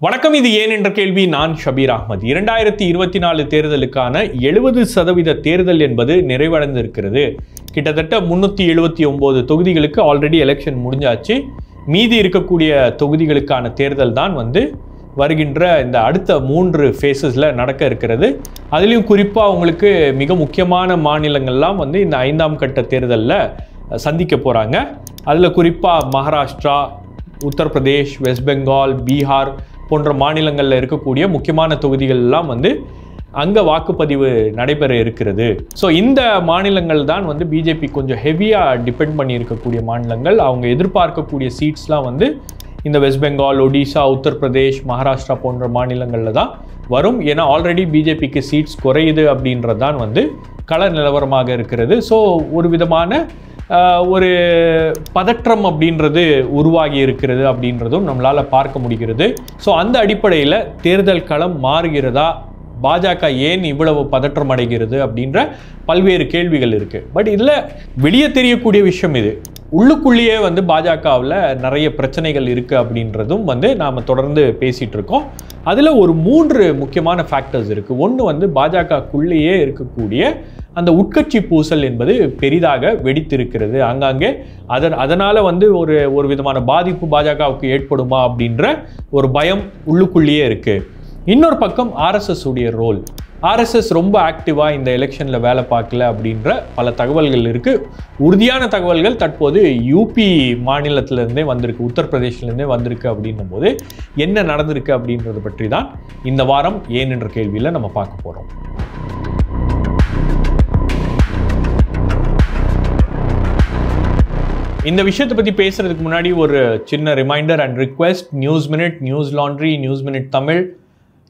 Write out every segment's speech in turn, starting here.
வணக்கம். இது ஏன் என்ற கேள்வி. நான் ஷபீர் அஹ்மத். 2024 தேர்தலுக்கான 70% தேர்தல் என்பது நிறைவடைந்திருக்கிறது. கிட்டத்தட்ட 379 தொகுதிகளுக்கு ஆல்ரெடி எலெக்ஷன் முடிஞ்சாச்சு. மீதி இருக்கக்கூடிய தொகுதிகளுக்கான தேர்தல் தான் வருகின்ற இந்த அடுத்த 3 ஃபேஸஸில் நடக்க இருக்கிறது. அதுலேயும் குறிப்பாக உங்களுக்கு மிக முக்கியமான மாநிலங்கள்லாம் இந்த 5ஆம் கட்ட தேர்தலில் சந்திக்க போகிறாங்க. அதில் குறிப்பாக மகாராஷ்டிரா, உத்தரப்பிரதேஷ், வெஸ்ட் பெங்கால், பீகார் போன்ற மாநிலங்களில் இருக்கக்கூடிய முக்கியமான தொகுதிகள் எல்லாம் அங்கே வாக்குப்பதிவு நடைபெற இருக்கிறது. ஸோ இந்த மாநிலங்கள் தான் பிஜேபி கொஞ்சம் ஹெவியாக டிபெண்ட் பண்ணி இருக்கக்கூடிய மாநிலங்கள். அவங்க எதிர்பார்க்கக்கூடிய சீட்ஸ்லாம் இந்த வெஸ்ட் பெங்கால், ஒடிசா, உத்தரப்பிரதேஷ், மகாராஷ்டிரா போன்ற மாநிலங்களில் தான் வரும். ஏன்னா ஆல்ரெடி பிஜேபிக்கு சீட்ஸ் குறையுது அப்படின்றது தான் கள நிலவரமாக இருக்கிறது. ஸோ ஒரு விதமான ஒரு பதற்றம் அப்படின்றது உருவாகி இருக்கிறது அப்படின்றதும் நம்மளால் பார்க்க முடிகிறது. ஸோ அந்த அடிப்படையில் தேர்தல் களம் மாறுகிறதா, பாஜக ஏன் இவ்வளவு பதற்றம் அடைகிறது அப்படின்ற பல்வேறு கேள்விகள் இருக்குது. பட் இதில் வெளியே தெரியக்கூடிய விஷயம் இது. உள்ளுக்குள்ளேயே பாஜகவில் நிறைய பிரச்சனைகள் இருக்குது அப்படின்றதும் நாம் தொடர்ந்து பேசிகிட்டு இருக்கோம். அதில் ஒரு 3 முக்கியமான ஃபேக்டர்ஸ் இருக்குது. ஒன்று பாஜகக்குள்ளேயே இருக்கக்கூடிய அந்த உட்கட்சி பூசல் என்பது பெரிதாக வெடித்திருக்கிறது. ஆங்காங்கே அதனால் ஒரு விதமான பாதிப்பு பாஜகவுக்கு ஏற்படுமா அப்படின்ற ஒரு பயம் உள்ளுக்குள்ளேயே இருக்குது. இன்னொரு பக்கம் ஆர்எஸ்எஸ் உடைய ரோல். ஆர்எஸ்எஸ் ரொம்ப ஆக்டிவாக இந்த எலெக்ஷனில் வேலை பார்க்கல அப்படின்ற பல தகவல்கள் இருக்குது. உறுதியான தகவல்கள் தற்போது யூபி மாநிலத்திலேருந்தே வந்திருக்கு, உத்தரப்பிரதேஷ்லேருந்தே வந்திருக்கு. அப்படின்னும் போது என்ன நடந்திருக்கு அப்படின்றத பற்றி தான் இந்த வாரம் ஏன் என்ற கேள்வியில் நம்ம பார்க்க போகிறோம். இந்த விஷயத்தை பற்றி பேசுறதுக்கு முன்னாடி ஒரு சின்ன reminder and request. News Minute, Newslaundry, News Minute Tamil,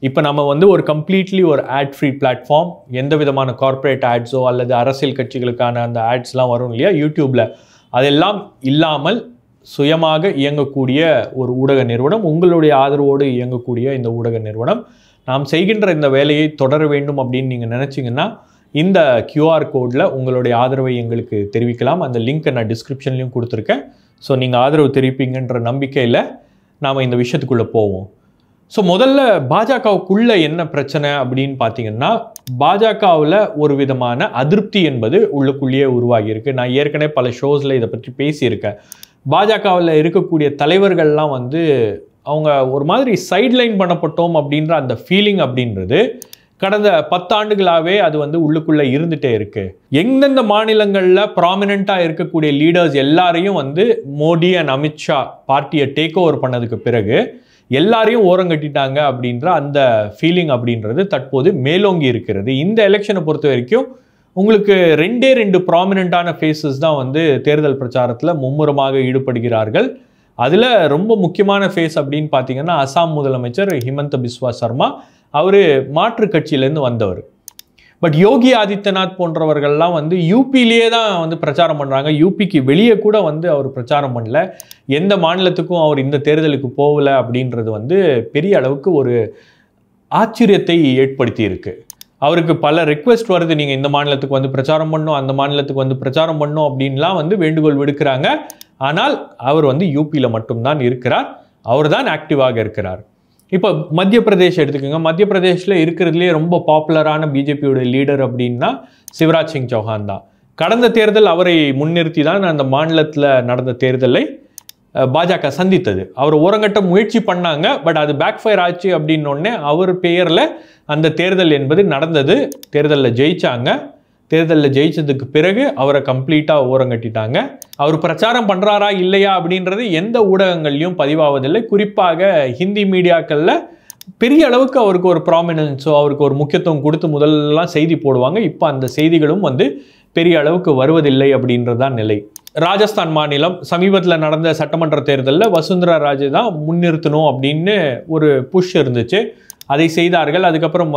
இப்போ நம்ம ஒரு கம்ப்ளீட்லி ஒரு ஆட் ஃப்ரீ பிளாட்ஃபார்ம். எந்த விதமான கார்ப்பரேட் ஆட்ஸோ அல்லது அரசியல் கட்சிகளுக்கான அந்த ஆட்ஸ்லாம் வரும் இல்லையா யூடியூப்பில், அதெல்லாம் இல்லாமல் சுயமாக இயங்கக்கூடிய ஒரு ஊடக நிறுவனம், உங்களுடைய ஆதரவோடு இயங்கக்கூடிய இந்த ஊடக நிறுவனம். நாம் செய்கின்ற இந்த வேலையை தொடர வேண்டும் அப்படின்னு நீங்கள் நினச்சிங்கன்னா இந்த QR கோடில் உங்களுடைய ஆதரவை எங்களுக்கு தெரிவிக்கலாம். அந்த லிங்க்கை நான் டிஸ்கிரிப்ஷன்லையும் கொடுத்துருக்கேன். ஸோ நீங்கள் ஆதரவு தெரிவிப்பீங்கன்ற நம்பிக்கையில் நாம் இந்த விஷயத்துக்குள்ளே போவோம். ஸோ முதல்ல பாஜகவுக்குள்ளே என்ன பிரச்சனை அப்படின்னு பார்த்தீங்கன்னா, பாஜகவில் ஒரு விதமான அதிருப்தி என்பது உள்ளுக்குள்ளேயே உருவாகியிருக்கு. நான் ஏற்கனவே பல ஷோஸில் இதை பற்றி பேசியிருக்கேன். பாஜகவில் இருக்கக்கூடிய தலைவர்கள்லாம் அவங்க ஒரு மாதிரி சைட்லைன் பண்ணப்பட்டோம் அப்படின்ற அந்த ஃபீலிங் அப்படின்றது கடந்த 10 ஆண்டுகளாகவே அது உள்ளுக்குள்ளே இருந்துகிட்டே இருக்குது. எந்தெந்த மாநிலங்களில் ப்ராமினெண்ட்டாக இருக்கக்கூடிய லீடர்ஸ் எல்லாரையும் மோடி அண்ட் அமித்ஷா பார்ட்டியை டேக் ஓவர் பண்ணதுக்கு பிறகு எல்லாரையும் ஓரங்கட்டிட்டாங்க அப்படின்ற அந்த ஃபீலிங் அப்படின்றது தற்போது மேலோங்கி இருக்கிறது. இந்த எலெக்ஷனை பொறுத்த வரைக்கும் உங்களுக்கு 2 ப்ராமினெண்ட்டான ஃபேஸஸ் தான் தேர்தல் பிரச்சாரத்தில் மும்முரமாக ஈடுபடுகிறார்கள். அதில் ரொம்ப முக்கியமான ஃபேஸ் அப்படின்னு பார்த்தீங்கன்னா, அசாம் முதலமைச்சர் ஹிமந்த பிஸ்வா சர்மா. அவர் மாற்று கட்சியிலேருந்து வந்தவர். பட் யோகி ஆதித்யநாத் போன்றவர்கள்லாம் யூபியிலேயே தான் பிரச்சாரம் பண்ணுறாங்க. யூபிக்கு வெளியே கூட அவர் பிரச்சாரம் பண்ணல. எந்த மாநிலத்துக்கும் அவர் இந்த தேர்தலுக்கு போகலை அப்படின்றது பெரிய அளவுக்கு ஒரு ஆச்சரியத்தை ஏற்படுத்தி இருக்கு. அவருக்கு பல ரெக்வெஸ்ட் வருது, நீங்கள் இந்த மாநிலத்துக்கு பிரச்சாரம் பண்ணணும், அந்த மாநிலத்துக்கு பிரச்சாரம் பண்ணணும் அப்படின்லாம் வேண்டுகோள் விடுக்கிறாங்க. ஆனால் அவர் யூபியில் மட்டும்தான் இருக்கிறார். அவர் தான் ஆக்டிவாக இருக்கிறார். இப்போ மத்திய பிரதேஷ் எடுத்துக்கோங்க. மத்திய பிரதேஷில் இருக்கிறதுலே ரொம்ப பாப்புலரான பிஜேபியோட லீடர் அப்படின்னா சிவராஜ் சிங் சௌஹான் தான். கடந்த தேர்தல் அவரை முன்னிறுத்தி தான் அந்த மாநிலத்தில் நடந்த தேர்தலை பாஜக சந்தித்தது. அவர் ஓரங்கட்ட முயற்சி பண்ணாங்க. பட் அது பேக் ஃபயர் ஆச்சு அப்படின்னோடனே அவர் பெயரில் அந்த தேர்தல் என்பது நடந்தது. தேர்தலில் ஜெயிச்சாங்க. தேர்தலில் ஜெயிச்சதுக்கு பிறகு அவரை கம்ப்ளீட்டாக ஓரங்கட்டிட்டாங்க. அவர் பிரச்சாரம் பண்ணுறாரா இல்லையா அப்படின்றது எந்த ஊடகங்கள்லையும் பதிவாவதில்லை. குறிப்பாக ஹிந்தி மீடியாக்களில் பெரிய அளவுக்கு அவருக்கு ஒரு ப்ராமினன்ஸோ அவருக்கு ஒரு முக்கியத்துவம் கொடுத்து முதல்லாம் செய்தி போடுவாங்க. இப்போ அந்த செய்திகளும் பெரிய அளவுக்கு வருவதில்லை அப்படின்றது தான் நிலை. ராஜஸ்தான் மாநிலம் சமீபத்தில் நடந்த சட்டமன்ற தேர்தலில் வசுந்தரா ராஜே தான் முன்னிறுத்தணும் அப்படின்னு ஒரு புஷ் இருந்துச்சு. அதை செய்தார்கள். அதுக்கப்புறம்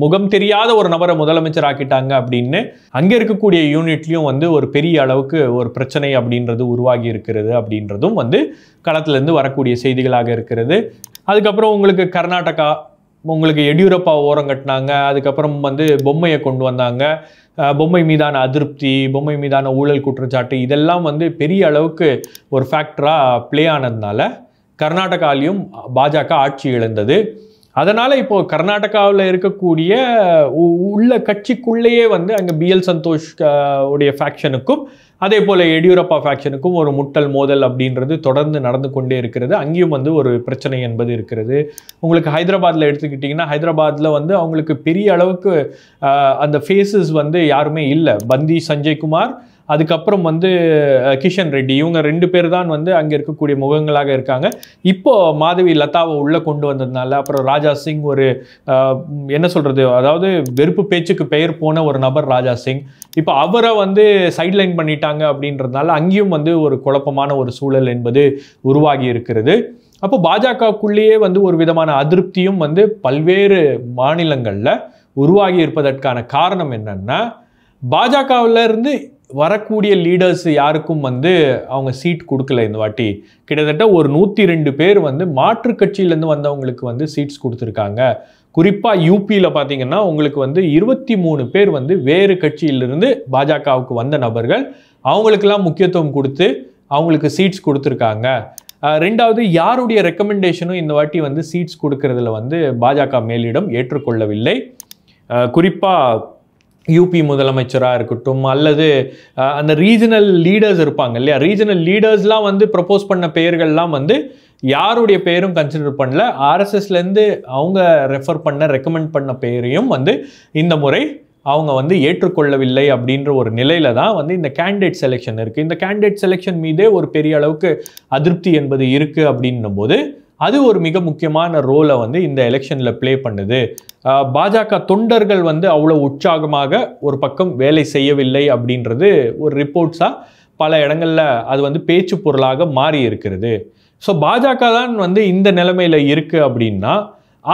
முகம் தெரியாத ஒரு நபரை முதலமைச்சர் ஆக்கிட்டாங்க அப்படின்னு அங்கே இருக்கக்கூடிய யூனிட்லையும் ஒரு பெரிய அளவுக்கு ஒரு பிரச்சனை அப்படின்றது உருவாகி இருக்கிறது அப்படின்றதும் களத்திலேருந்து வரக்கூடிய செய்திகளாக இருக்கிறது. அதுக்கப்புறம் உங்களுக்கு கர்நாடகா, உங்களுக்கு எடியூரப்பா ஓரங்கட்டினாங்க. அதுக்கப்புறம் பொம்மையை கொண்டு வந்தாங்க. பொம்மை மீதான அதிருப்தி, பொம்மை மீதான ஊழல் குற்றச்சாட்டு இதெல்லாம் பெரிய அளவுக்கு ஒரு ஃபேக்டராக ப்ளே ஆனதுனால கர்நாடகாலையும் பாஜக ஆட்சி இழந்தது. அதனால் இப்போது கர்நாடகாவில் இருக்கக்கூடிய உள்ள கட்சிக்குள்ளேயே வந்து அங்கே பிஎல் சந்தோஷ் உடைய ஃபேக்ஷனுக்கும் அதே போல் எடியூரப்பா ஃபேக்ஷனுக்கும் ஒரு முட்டல் மோதல் அப்படின்றது தொடர்ந்து நடந்து கொண்டே இருக்கிறது. அங்கேயும் வந்து ஒரு பிரச்சனை என்பது இருக்கிறது. உங்களுக்கு ஹைதராபாத்தில் எடுத்துக்கிட்டிங்கன்னா, ஹைதராபாத்தில் வந்து அவங்களுக்கு பெரிய அளவுக்கு அந்த ஃபேஸஸ் வந்து யாருமே இல்லை. பந்தி சஞ்சய்குமார், அதுக்கப்புறம் வந்து கிஷன் ரெட்டி, இவங்க 2 பேர் தான் வந்து அங்கே இருக்கக்கூடிய முகங்களாக இருக்காங்க. இப்போது மாதவி லதாவை உள்ளே கொண்டு வந்ததுனால, அப்புறம் ராஜா சிங் ஒரு என்ன சொல்கிறது, அதாவது வெறுப்பு பேச்சுக்கு பெயர் போன ஒரு நபர் ராஜா சிங், இப்போ அவரை வந்து சைட்லைன் பண்ணிட்டாங்க அப்படின்றதுனால அங்கேயும் வந்து ஒரு குழப்பமான ஒரு சூழல் என்பது உருவாகி இருக்கிறது. அப்போ பாஜகவுக்குள்ளேயே வந்து ஒரு விதமான அதிருப்தியும் வந்து பல்வேறு மாநிலங்களில் உருவாகி இருப்பதற்கான காரணம் என்னன்னா, பாஜகவிலிருந்து வரக்கூடிய லீடர்ஸ் யாருக்கும் வந்து அவங்க சீட் கொடுக்கல. இந்த வாட்டி கிட்டத்தட்ட ஒரு 102 பேர் வந்து மாற்று கட்சியிலேருந்து வந்தவங்களுக்கு வந்து சீட்ஸ் கொடுத்துருக்காங்க. குறிப்பாக யூபியில் பார்த்தீங்கன்னா உங்களுக்கு வந்து 23 பேர் வந்து வேறு கட்சியிலிருந்து பாஜகவுக்கு வந்த நபர்கள், அவங்களுக்கெல்லாம் முக்கியத்துவம் கொடுத்து அவங்களுக்கு சீட்ஸ் கொடுத்துருக்காங்க. ரெண்டாவது, யாருடைய ரெக்கமெண்டேஷனும் இந்த வாட்டி வந்து சீட்ஸ் கொடுக்கறதுல வந்து பாஜக மேலிடம் ஏற்றுக்கொள்ளவில்லை. குறிப்பாக யூபி முதலமைச்சராக இருக்கட்டும், அல்லது அந்த ரீஜனல் லீடர்ஸ் இருப்பாங்க இல்லையா, ரீஜனல் லீடர்ஸ்லாம் வந்து ப்ரப்போஸ் பண்ண பெயர்கள்லாம் வந்து யாருடைய பெயரும் கன்சிடர் பண்ணல. ஆர்எஸ்எஸ்லேருந்து அவங்க ரெக்கமெண்ட் பண்ண பெயரையும் வந்து இந்த முறை அவங்க வந்து ஏற்றுக்கொள்ளவில்லை. அப்படின்ற ஒரு நிலையில தான் வந்து இந்த கேண்டிடேட் செலெக்ஷன் இருக்குது. இந்த கேண்டிடேட் செலெக்ஷன் மீதே ஒரு பெரிய அளவுக்கு அதிருப்தி என்பது இருக்குது. அப்படின்னும் போது அது ஒரு மிக முக்கியமான ரோலை வந்து இந்த எலெக்ஷனில் ப்ளே பண்ணுது. பாஜக தொண்டர்கள் வந்து அவ்வளோ உற்சாகமாக ஒரு பக்கம் வேலை செய்யவில்லை அப்படின்றது ஒரு ரிப்போர்ட்ஸாக பல இடங்களில் அது வந்து பேச்சு பொருளாக மாறி இருக்கிறது. ஸோ பாஜக தான் வந்து இந்த நிலைமையில் இருக்குது. அப்படின்னா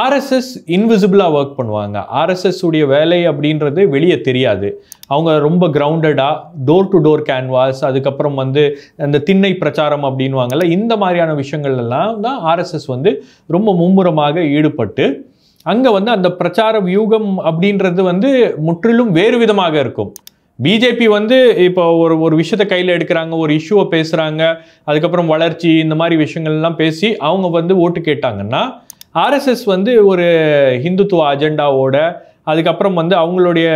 ஆர்எஸ்எஸ் இன்விசிபிளாக ஒர்க் பண்ணுவாங்க. ஆர்எஸ்எஸ் உடைய வேலை அப்படின்றது வெளியே தெரியாது. அவங்க ரொம்ப கிரவுண்டடாக டோர் டு டோர் கேன்வாஸ், அதுக்கப்புறம் வந்து அந்த திண்ணை பிரச்சாரம் அப்படின்வாங்கல்ல, இந்த மாதிரியான விஷயங்கள் எல்லாம் தான் ஆர்எஸ்எஸ் வந்து ரொம்ப மும்முரமாக ஈடுபட்டு அங்கே வந்து அந்த பிரச்சார வியூகம் அப்படின்றது வந்து முற்றிலும் வேறு விதமாக இருக்கும். பிஜேபி வந்து இப்போ ஒரு விஷயத்தை கையில் எடுக்கிறாங்க, ஒரு இஷ்யூவை பேசுகிறாங்க, அதுக்கப்புறம் வளர்ச்சி இந்த மாதிரி விஷயங்கள்லாம் பேசி அவங்க வந்து ஓட்டு கேட்டாங்கன்னா, ஆர்எஸ்எஸ் வந்து ஒரு ஹிந்துத்துவ அஜெண்டாவோட, அதுக்கப்புறம் வந்து அவங்களுடைய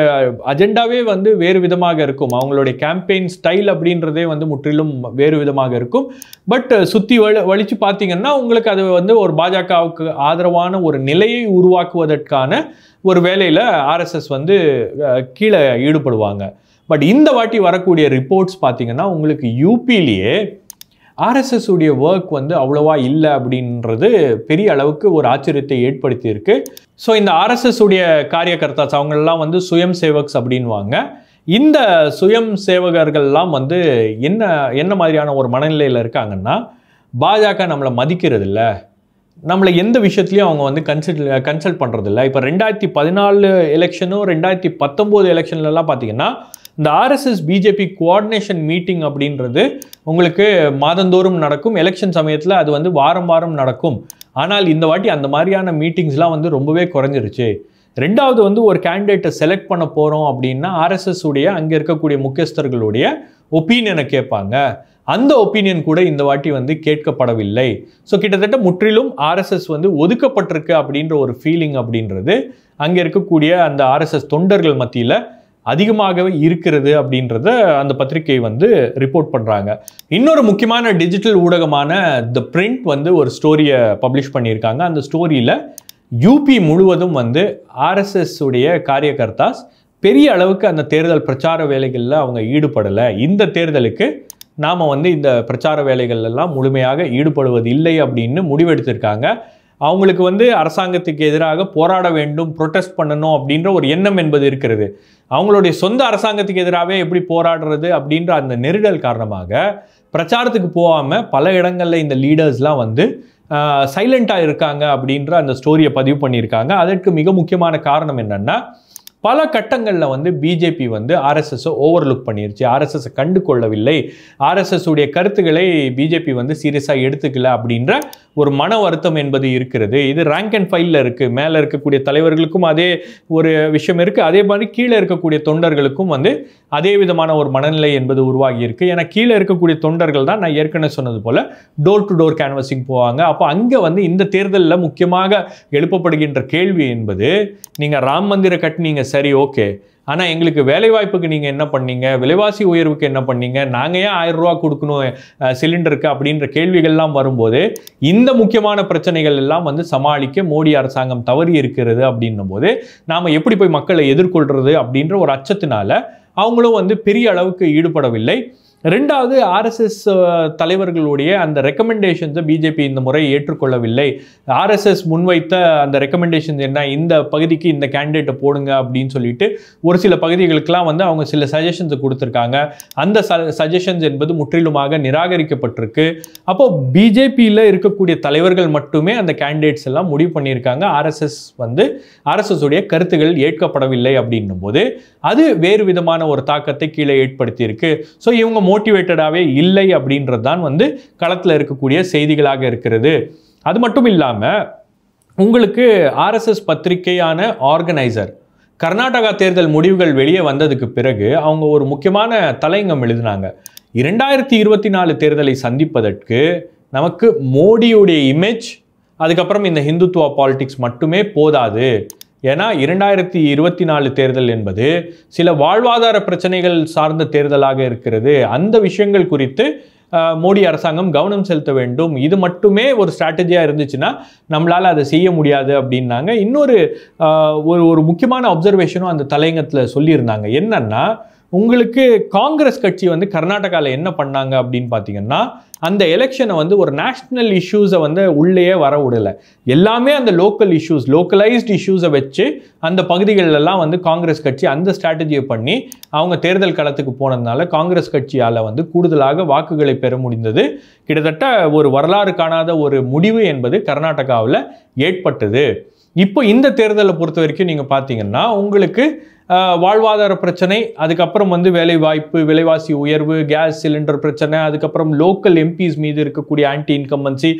அஜெண்டாவே வந்து வேறு விதமாக இருக்கும். அவங்களுடைய கேம்பெயின் ஸ்டைல் அப்படின்றதே வந்து முற்றிலும் வேறு விதமாக இருக்கும். பட் சுற்றி வலிச்சு பார்த்தீங்கன்னா உங்களுக்கு அது வந்து ஒரு பாஜகவுக்கு ஆதரவான ஒரு நிலையை உருவாக்குவதற்கான ஒரு வேலையில் ஆர்எஸ்எஸ் வந்து கீழே ஈடுபடுவாங்க. பட் இந்த வாட்டி வரக்கூடிய ரிப்போர்ட்ஸ் பார்த்தீங்கன்னா உங்களுக்கு யூபிலேயே ஆர்எஸ்எஸ் உடைய ஒர்க் வந்து அவ்வளவா இல்லை அப்படின்றது பெரிய அளவுக்கு ஒரு ஆச்சரியத்தை ஏற்படுத்தி இருக்கு. ஸோ இந்த ஆர்எஸ்எஸ் உடைய காரியகர்த்தாஸ் அவங்களெல்லாம் வந்து சுயம் சேவக்ஸ் அப்படின்வாங்க. இந்த சுயம் சேவகர்கள்லாம் வந்து என்ன மாதிரியான ஒரு மனநிலையில் இருக்காங்கன்னா, பாஜக நம்மளை மதிக்கிறது இல்லை, நம்மளை எந்த விஷயத்துலையும் அவங்க வந்து கன்சல்ட் பண்ணுறதில்ல. இப்போ 2014 எலெக்ஷனும் 2019 எலெக்ஷன்லலாம் பார்த்தீங்கன்னா இந்த ஆர்எஸ்எஸ் பிஜேபி கோஆர்டினேஷன் மீட்டிங் அப்படின்றது உங்களுக்கு மாதந்தோறும் நடக்கும். எலெக்ஷன் சமயத்தில் அது வந்து வாரம் நடக்கும். ஆனால் இந்த வாட்டி அந்த மாதிரியான மீட்டிங்ஸ்லாம் வந்து ரொம்பவே குறைஞ்சிருச்சு. ரெண்டாவது வந்து ஒரு கேண்டிடேட்டை செலக்ட் பண்ண போகிறோம் அப்படின்னா ஆர்எஸ்எஸ் உடைய அங்கே இருக்கக்கூடிய முக்கியஸ்தர்களுடைய ஒப்பீனியனை கேட்பாங்க. அந்த ஒப்பீனியன் கூட இந்த வாட்டி வந்து கேட்கப்படவில்லை. ஸோ கிட்டத்தட்ட முற்றிலும் ஆர்எஸ்எஸ் வந்து ஒதுக்கப்பட்டிருக்கு அப்படின்ற ஒரு ஃபீலிங் அப்படின்றது அங்கே இருக்கக்கூடிய அந்த ஆர்எஸ்எஸ் தொண்டர்கள் மத்தியில் அதிகமாகவே இருக்கிறது அப்படின்றத அந்த பத்திரிகை வந்து ரிப்போர்ட் பண்ணுறாங்க. இன்னொரு முக்கியமான டிஜிட்டல் ஊடகமான தி பிரிண்ட் வந்து ஒரு ஸ்டோரியை பப்ளிஷ் பண்ணியிருக்காங்க. அந்த ஸ்டோரியில் யூபி முழுவதும் வந்து ஆர்எஸ்எஸ் உடைய காரியகர்த்தாஸ் பெரிய அளவுக்கு அந்த தேர்தல் பிரச்சார வேலைகளில் அவங்க ஈடுபடலை. இந்த தேர்தலுக்கு நாம் வந்து இந்த பிரச்சார வேலைகள் எல்லாம் முழுமையாக ஈடுபடுவது இல்லை அப்படின்னு முடிவெடுத்திருக்காங்க. அவங்களுக்கு வந்து அரசாங்கத்துக்கு எதிராக போராட வேண்டும், ப்ரொட்டஸ்ட் பண்ணணும் அப்படின்ற ஒரு எண்ணம் என்பது இருக்கிறது. அவங்களுடைய சொந்த அரசாங்கத்துக்கு எதிராகவே எப்படி போராடுறது அப்படின்ற அந்த நெருடல் காரணமாக பிரச்சாரத்துக்கு போகாமல் பல இடங்களில் இந்த லீடர்ஸ்லாம் வந்து சைலண்ட்டாக இருக்காங்க அப்படின்ற அந்த ஸ்டோரியை பதிவு பண்ணியிருக்காங்க. அதற்கு மிக முக்கியமான காரணம் என்னென்னா, பல கட்டங்களில் வந்து பிஜேபி வந்து ஆர்எஸ்எஸ்ஸை ஓவர்லுக் பண்ணிருச்சு, ஆர்எஸ்எஸ்ஸை கண்டு கொள்ளவில்லை, ஆர்எஸ்எஸ் உடைய கருத்துக்களை பிஜேபி வந்து சீரியஸாக எடுத்துக்கல அப்படின்ற ஒரு மன வருத்தம் என்பது இருக்கிறது. இது ரேங்க் அண்ட் ஃபைலில் இருக்குது. மேலே இருக்கக்கூடிய தலைவர்களுக்கும் அதே ஒரு விஷயம் இருக்குது, அதே மாதிரி கீழே இருக்கக்கூடிய தொண்டர்களுக்கும் வந்து அதே விதமான ஒரு மனநிலை என்பது உருவாகி இருக்கு. ஏன்னா கீழே இருக்கக்கூடிய தொண்டர்கள் தான் நான் ஏற்கனவே சொன்னது போல டோர் டு டோர் கேன்வசிங் போவாங்க. அப்போ அங்கே வந்து இந்த தேர்தலில் முக்கியமாக எழுப்பப்படுகின்ற கேள்வி என்பது, நீங்கள் ராம் மந்திர கட்டினீங்க சரி ஓகே, ஆனால் எங்களுக்கு வேலைவாய்ப்புக்கு நீங்கள் என்ன பண்ணீங்க, விலைவாசி உயர்வுக்கு என்ன பண்ணீங்க, நாங்கள் ஏன் 1000 ரூபா கொடுக்கணும் சிலிண்டருக்கு அப்படின்ற கேள்விகள்லாம் வரும்போது இந்த முக்கியமான பிரச்சனைகள் எல்லாம் வந்து சமாளிக்க மோடி அரசாங்கம் தவறி இருக்கிறது அப்படின்னும் போது நாம் எப்படி போய் மக்களை எதிர்கொள்கிறது அப்படின்ற ஒரு அச்சத்தினால அவங்களும் வந்து பெரிய அளவுக்கு ஈடுபடவில்லை. ரெண்டாவது, ஆர்எஸ்எஸ் தலைவர்களுடைய அந்த ரெக்கமெண்டேஷன்ஸை பிஜேபி இந்த முறை ஏற்றுக்கொள்ளவில்லை. ஆர்எஸ்எஸ் முன்வைத்த அந்த ரெக்கமெண்டேஷன்ஸ் என்ன, இந்த பகுதிக்கு இந்த கேண்டிடேட்டை போடுங்க அப்படின்னு சொல்லிட்டு ஒரு சில பகுதிகளுக்கெல்லாம் வந்து அவங்க சில சஜஷன்ஸை கொடுத்துருக்காங்க. அந்த சஜஷன்ஸ் என்பது முற்றிலுமாக நிராகரிக்கப்பட்டிருக்கு. அப்போ பிஜேபியில் இருக்கக்கூடிய தலைவர்கள் மட்டுமே அந்த கேண்டிடேட்ஸ் எல்லாம் முடிவு பண்ணியிருக்காங்க. ஆர்எஸ்எஸ் உடைய கருத்துக்கள் ஏற்கப்படவில்லை அப்படின்னும் போது அது வேறு விதமான ஒரு தாக்கத்தை கீழே ஏற்படுத்தியிருக்கு. ஸோ இவங்க மோட்டிவேட்டடாகவே இல்லை அப்படின்றது தான் வந்து களத்தில் இருக்கக்கூடிய செய்திகளாக இருக்கிறது. அது மட்டும் இல்லாமல் உங்களுக்கு ஆர்எஸ்எஸ் பத்திரிகையான ஆர்கனைசர் கர்நாடகா தேர்தல் முடிவுகள் வெளியே வந்ததுக்கு பிறகு அவங்க ஒரு முக்கியமான தலையங்கம் எழுதினாங்க. 2024 தேர்தலை சந்திப்பதற்கு நமக்கு மோடியுடைய இமேஜ், அதுக்கப்புறம் இந்த ஹிந்துத்துவா பாலிடிக்ஸ் மட்டுமே போதாது. ஏன்னா 2024 தேர்தல் என்பது சில வாழ்வாதார பிரச்சனைகள் சார்ந்த தேர்தலாக இருக்கிறது. அந்த விஷயங்கள் குறித்து மோடி அரசாங்கம் கவனம் செலுத்த வேண்டும். இது மட்டுமே ஒரு ஸ்ட்ராட்டஜியாக இருந்துச்சுன்னா நம்மளால் அதை செய்ய முடியாது அப்படின்னாங்க. இன்னொரு ஒரு முக்கியமான அப்சர்வேஷனும் அந்த தலையங்கத்தில் சொல்லியிருந்தாங்க. என்னன்னா, உங்களுக்கு காங்கிரஸ் கட்சி வந்து கர்நாடகாவில் என்ன பண்ணாங்க அப்படின்னு பார்த்தீங்கன்னா, அந்த எலெக்ஷனை வந்து ஒரு நேஷ்னல் இஷ்யூஸை வந்து உள்ளேயே வர விடலை. எல்லாமே அந்த லோக்கல் இஷ்யூஸ், லோக்கலைஸ்டு இஷ்யூஸை வச்சு அந்த பகுதிகளெல்லாம் வந்து காங்கிரஸ் கட்சி அந்த ஸ்ட்ராட்டஜியை பண்ணி அவங்க தேர்தல் களத்துக்கு போனதுனால காங்கிரஸ் கட்சியால் வந்து கூடுதலாக வாக்குகளை பெற முடிந்தது. கிட்டத்தட்ட ஒரு வரலாறு காணாத ஒரு முடிவு என்பது கர்நாடகாவில் ஏற்பட்டது. இப்போ இந்த தேர்தலை பொறுத்த வரைக்கும் நீங்கள் பார்த்தீங்கன்னா உங்களுக்கு வாழ்வாதார பிரச்சனை, அதுக்கப்புறம் வந்து வேலை வாய்ப்பு, விலைவாசி உயர்வு, கேஸ் சிலிண்டர் பிரச்சனை, அதுக்கப்புறம் லோக்கல் எம்பிஸ் மீது இருக்கக்கூடிய ஆன்டி இன்கம்பன்சி.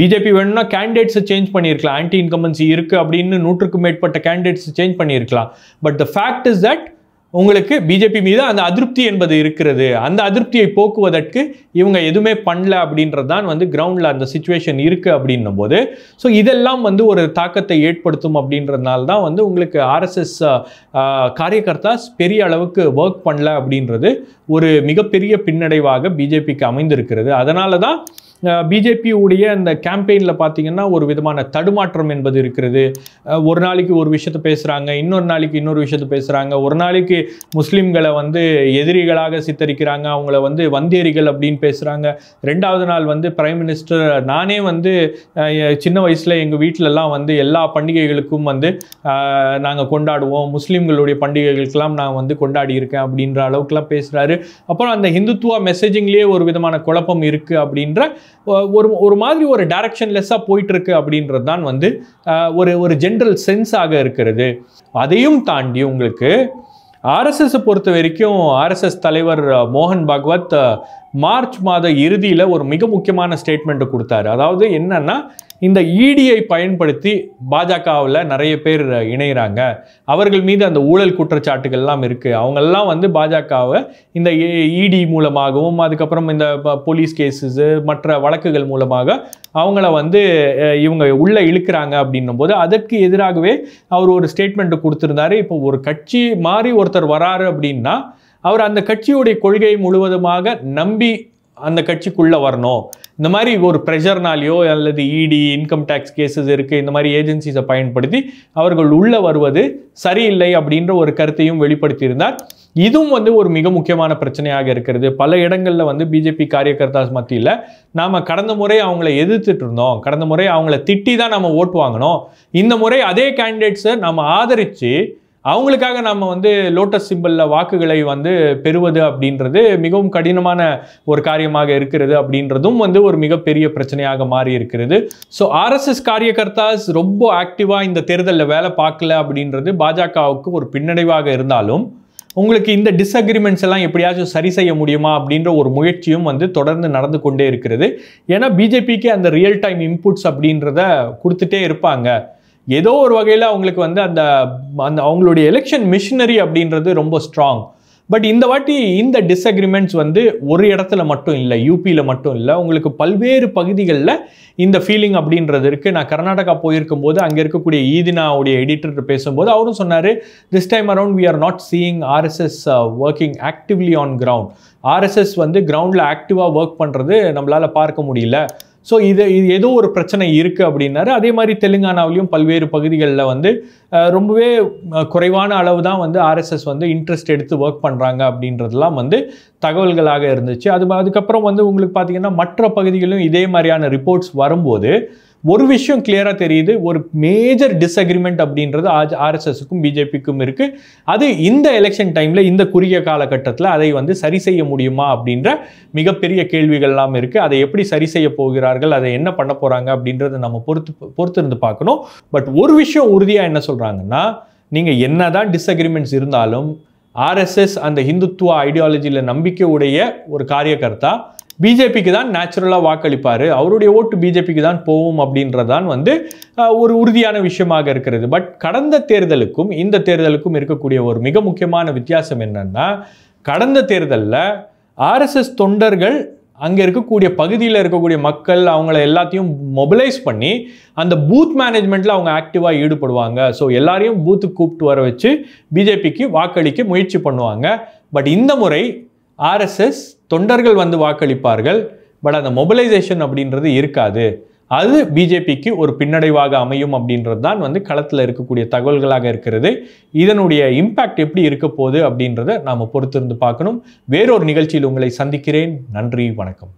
பிஜேபி வேணும்னா கேண்டிடேட்ஸை சேஞ்ச் பண்ணியிருக்கலாம். ஆன்டி இன்கம்பன்சி இருக்குது அப்படின்னு 100க்கும் மேற்பட்ட கேண்டிடேட்ஸ் சேஞ்ச் பண்ணியிருக்கலாம். But the fact is that உங்களுக்கு பிஜேபி மீது அந்த அதிருப்தி என்பது இருக்கிறது. அந்த அதிருப்தியை போக்குவதற்கு இவங்க எதுவுமே பண்ணல அப்படின்றது தான் வந்து கிரவுண்டில் அந்த சிச்சுவேஷன் இருக்குது அப்படின்னும் போது, ஸோ இதெல்லாம் வந்து ஒரு தாக்கத்தை ஏற்படுத்தும் அப்படின்றதுனால தான் வந்து உங்களுக்கு ஆர்எஸ்எஸ் காரியகர்த்தாஸ் பெரிய அளவுக்கு ஒர்க் பண்ணல அப்படின்றது ஒரு மிகப்பெரிய பின்னடைவாக பிஜேபிக்கு அமைந்திருக்கிறது. அதனால தான் பிஜேபி உடைய அந்த கேம்பெயினில் பார்த்தீங்கன்னா ஒரு விதமான தடுமாற்றம் என்பது இருக்கிறது. ஒரு நாளைக்கு ஒரு விஷயத்தை பேசுகிறாங்க, இன்னொரு நாளைக்கு இன்னொரு விஷயத்தை பேசுகிறாங்க. ஒரு நாளைக்கு முஸ்லீம்களை வந்து எதிரிகளாக சித்தரிக்கிறாங்க, அவங்கள வந்து வந்தேரிகள் அப்படின்னு பேசுகிறாங்க. ரெண்டாவது நாள் வந்து பிரைம் மினிஸ்டர், நானே வந்து சின்ன வயசில் எங்கள் வீட்டிலலாம் வந்து எல்லா பண்டிகைகளுக்கும் வந்து நாங்கள் கொண்டாடுவோம், முஸ்லீம்களுடைய பண்டிகைகளுக்கெல்லாம் நான் வந்து கொண்டாடி இருக்கேன் அப்படின்ற அளவுக்குலாம் பேசுகிறாரு. அப்புறம் அந்த ஹிந்துத்துவா மெசேஜிங்லேயே ஒரு விதமான குழப்பம் இருக்குது அப்படின்ற ஒரு மாதிரி ஒரு டைரக்ஷன்லெஸ்ஸாக போயிட்டு இருக்கு அப்படின்றது தான் வந்து ஒரு ஜென்ரல் சென்ஸாக இருக்கிறது. அதையும் தாண்டி உங்களுக்கு ஆர்எஸ்எஸ் பொறுத்த வரைக்கும் ஆர்எஸ்எஸ் தலைவர் மோகன் பாகவத் மார்ச் மாத இறுதியில் ஒரு மிக முக்கியமான ஸ்டேட்மெண்ட்டை கொடுத்தாரு. அதாவது என்னன்னா, இந்த இடியை பயன்படுத்தி பாஜகவில் நிறைய பேர் இணைகிறாங்க, அவர்கள் மீது அந்த ஊழல் குற்றச்சாட்டுகள்லாம் இருக்குது, அவங்கெல்லாம் வந்து பாஜகவை இந்த இடி மூலமாகவும் அதுக்கப்புறம் இந்த போலீஸ் கேஸஸ் மற்ற வழக்குகள் மூலமாக அவங்கள வந்து இவங்க உள்ளே இழுக்கிறாங்க அப்படின்னும் போது அதற்கு எதிராகவே அவர் ஒரு ஸ்டேட்மெண்ட்டு கொடுத்துருந்தாரு. இப்போ ஒரு கட்சி மாறி ஒருத்தர் வராரு அப்படின்னா அவர் அந்த கட்சியுடைய கொள்கையை முழுவதுமாக நம்பி அந்த கட்சிக்குள்ளே வரணும். இந்த மாதிரி ஒரு ப்ரெஷர்னாலேயோ அல்லது இடி இன்கம் டேக்ஸ் கேஸஸ் இருக்குது, இந்த மாதிரி ஏஜென்சிஸை பயன்படுத்தி அவர்கள் உள்ளே வருவது சரியில்லை அப்படின்ற ஒரு கருத்தையும் வெளிப்படுத்தியிருந்தார். இதுவும் வந்து ஒரு மிக முக்கியமான பிரச்சனையாக இருக்கிறது. பல இடங்களில் வந்து பிஜேபி காரியகர்த்தாஸ் மத்தியில் நாம் கடந்த முறை அவங்கள எதிர்த்துட்டு இருந்தோம், கடந்த முறை அவங்கள திட்டி தான் நம்ம ஓட்டு வாங்கினோம், இந்த முறை அதே கேண்டிடேட்ஸை நம்ம ஆதரித்து அவங்களுக்காக நம்ம வந்து லோட்டஸ் சிம்பிளில் வாக்குகளை வந்து பெறுவது அப்படின்றது மிகவும் கடினமான ஒரு காரியமாக இருக்கிறது அப்படின்றதும் வந்து ஒரு மிகப்பெரிய பிரச்சனையாக மாறி இருக்கிறது. ஸோ ஆர்எஸ்எஸ் காரியகர்த்தாஸ் ரொம்ப ஆக்டிவாக இந்த தேர்தலில் வேலை பார்க்கல அப்படின்றது பாஜகவுக்கு ஒரு பின்னடைவாக இருந்தாலும் உங்களுக்கு இந்த டிஸ்அக்ரிமெண்ட்ஸ் எல்லாம் எப்படியாச்சும் சரி செய்ய முடியுமா அப்படின்ற ஒரு முயற்சியும் வந்து தொடர்ந்து நடந்து கொண்டே இருக்கிறது. ஏன்னா பிஜேபிக்கு அந்த ரியல் டைம் இன்புட்ஸ் அப்படின்றத கொடுத்துட்டே இருப்பாங்க. ஏதோ ஒரு வகையில் அவங்களுக்கு வந்து அந்த அவங்களுடைய எலெக்ஷன் மிஷினரி அப்படின்றது ரொம்ப ஸ்ட்ராங். பட் இந்த வாட்டி இந்த டிஸ்அக்ரிமெண்ட்ஸ் வந்து ஒரு இடத்துல மட்டும் இல்லை, யூபியில் மட்டும் இல்லை, உங்களுக்கு பல்வேறு பகுதிகளில் இந்த ஃபீலிங் அப்படின்றது இருக்குது. நான் கர்நாடகா போயிருக்கும் போது அங்கே இருக்கக்கூடிய ஈதினாவுடைய எடிட்டர் பேசும்போது அவரும் சொன்னார், this time around we are not seeing RSS working actively on ground. RSS வந்து கிரவுண்டில் ஆக்டிவாக ஒர்க் பண்ணுறது நம்மளால் பார்க்க முடியல. ஸோ இது ஏதோ ஒரு பிரச்சனை இருக்குது அப்படின்னாரு. அதே மாதிரி தெலுங்கானாவிலையும் பல்வேறு பகுதிகளில் வந்து ரொம்பவே குறைவான அளவு தான் வந்து ஆர்எஸ்எஸ் வந்து இன்ட்ரெஸ்ட் எடுத்து ஒர்க் பண்ணுறாங்க அப்படின்றதெல்லாம் வந்து தகவல்களாக இருந்துச்சு. அதுக்கப்புறம் வந்து உங்களுக்கு பார்த்தீங்கன்னா மற்ற பகுதிகளிலும் இதே மாதிரியான ரிப்போர்ட்ஸ் வரும்போது ஒரு விஷயம் கிளியராக தெரியுது, ஒரு மேஜர் டிஸ்அக்ரிமெண்ட் அப்படின்றது ஆர்எஸ்எஸ்க்கும் பிஜேபிக்கும் இருக்குது. அது இந்த எலெக்ஷன் டைமில் இந்த குறுகிய காலகட்டத்தில் அதை வந்து சரி செய்ய முடியுமா அப்படின்ற மிகப்பெரிய கேள்விகள்லாம் இருக்குது. அதை எப்படி சரி செய்ய போகிறார்கள், அதை என்ன பண்ண போகிறாங்க அப்படின்றத நம்ம பொறுத்திருந்து பார்க்கணும். பட் ஒரு விஷயம் உறுதியாக என்ன சொல்கிறாங்கன்னா, நீங்கள் என்ன தான் டிஸ்அக்ரிமெண்ட்ஸ் இருந்தாலும் ஆர்எஸ்எஸ் அந்த ஹிந்துத்துவ ஐடியாலஜியில் நம்பிக்கை உடைய ஒரு காரியகர்த்தா பிஜேபிக்கு தான் நேச்சுரலாக வாக்களிப்பார், அவருடைய ஓட்டு பிஜேபிக்கு தான் போகும் அப்படின்றதான் வந்து ஒரு உறுதியான விஷயமாக இருக்கிறது. பட் கடந்த தேர்தலுக்கும் இந்த தேர்தலுக்கும் இருக்கக்கூடிய ஒரு மிக முக்கியமான வித்தியாசம் என்னன்னா, கடந்த தேர்தலில் ஆர்எஸ்எஸ் தொண்டர்கள் அங்கே இருக்கக்கூடிய பகுதியில் இருக்கக்கூடிய மக்கள் அவங்கள எல்லாத்தையும் மொபிலைஸ் பண்ணி அந்த பூத் மேனேஜ்மெண்ட்டில் அவங்க ஆக்டிவாக ஈடுபடுவாங்க. ஸோ எல்லாரையும் பூத்துக்கு கூப்பிட்டு வர வச்சு பிஜேபிக்கு வாக்களிக்க முயற்சி பண்ணுவாங்க. பட் இந்த முறை ஆர்எஸ்எஸ் தொண்டர்கள் வந்து வாக்களிப்பார்கள், பட் அந்த மொபிலைசேஷன் அப்படின்றது இருக்காது. அது பிஜேபிக்கு ஒரு பின்னடைவாக அமையும் அப்படின்றது தான் வந்து களத்தில் இருக்கக்கூடிய தகவல்களாக இருக்கிறது. இதனுடைய இம்பேக்ட் எப்படி இருக்க போகுது அப்படின்றத நாம் பொறுத்திருந்து பார்க்கணும். வேறொரு நிகழ்ச்சியில் உங்களை சந்திக்கிறேன். நன்றி, வணக்கம்.